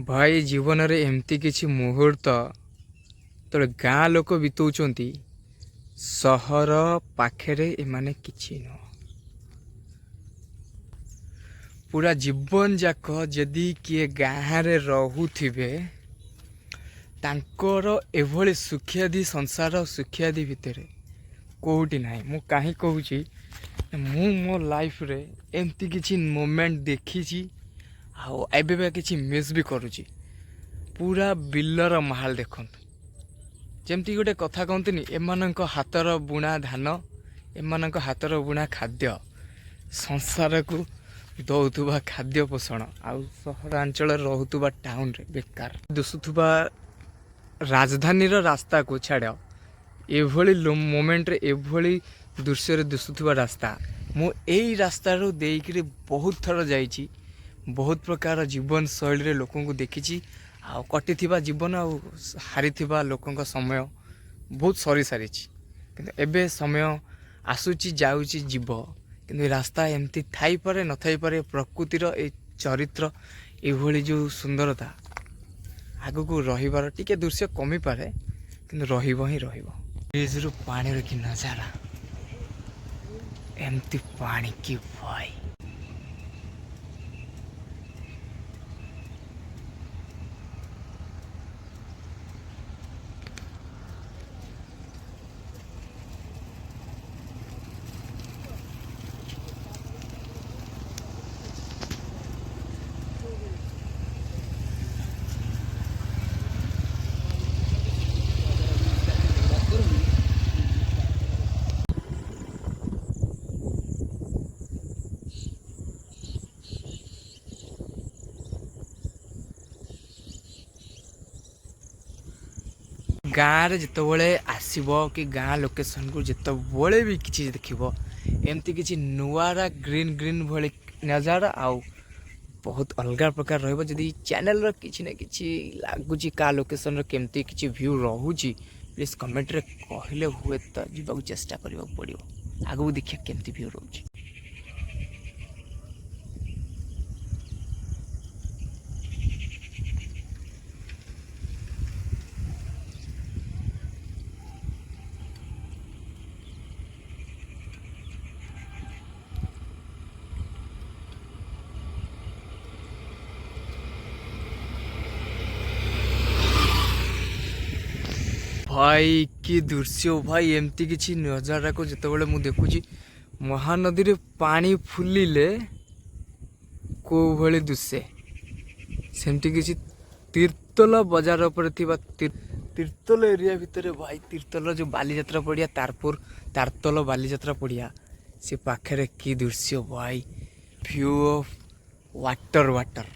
भाई जीवन रे एमती किछि मुहूर्त तो गाँ लोक बितौचंती सहर पाखेरे एमाने किछि न पूरा जीवन जाक जदि किए गाँ रे रहुथिबे तांकर एभली सुखियादी संसार सुखियादी भितरे कोउटी नाही। मु काहे कहूची मु मो लाइफ रे एमती किछि मोमेंट देखिछि आ एबे किछि मिस भी करूची। पूरा बिलर माहल देखंतु जेमती गोटे कथा कहतनी एमानंक हातर बुणा धान एमानंक हातर बुणा खाद्य संसार को दौथुबा खाद्य पोषण आउ सहरांचल रहुथुबा टाउन रे बेकार दिसुथुबा राजधानी रास्ता को छाड़ एभली मोमेंट रे एभली दृश्य रे दिसुथुबा रास्ता मु एई रास्ता रो देइकरी बहुत थर जाइछि। बहुत प्रकार जीवन शैली रे लोकों को देखिछि आ कटिथिबा जीवन आ हारिथिबा लोकों समय बहुत सरी सारिछि। किंतु एबे समय आसुछि जाउछि जीव किंतु रास्ता एमती थाई पारे न थाई पारे प्रकृतिर ए चरित्र एभली जो सुंदरता आगु को रहिबार टिके दृश्य कमी पारे किंतु रहिबो ही रहिबो। ब्रिज रु पानी रो कि नजारा एमती पानी की भाई गाँव रे जितेबले आसब कि गाँ लोकेशन को जितेबले भी किसी देखिब एमती किसी नुआरा ग्रीन ग्रीन भली नजारा आउ बहुत अलग प्रकार रहिबो। जदि चैनल रो किछि ना किछि लागुची का लोकेशन रो केमती किछि व्यू रहूची प्लीज कमेंट रे कहले हुए तो जीवाक चेष्टा करबा पड़िबो आगु देखिया केमती व्यू रहूची। भाई कि दृश्य भाई एमती किसी नजारा को जितेबाला मु देखुची महानदी रे पानी फुलिले को भली दृश्य सेमती किसी तीर्तल बजार पर तीर्तल एरिया भितर भाई तीर्तल जो बालीजात्रा पड़िया तारतल बालीजात्रा पड़िया से पाखे कि दृश्य भाई व्यू ऑफ वाटर वाटर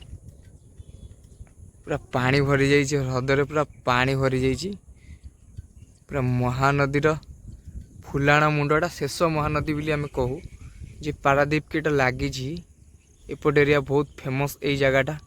पूरा पानी भरी जाइए ह्रदरे पूरा पानी भरी जाइए पूरा महानदीर फुलाण मुंडा शेष महानदी बोली आम कहू जे पारादीप के लगी एपट एरिया बहुत फेमस यही जगहटा।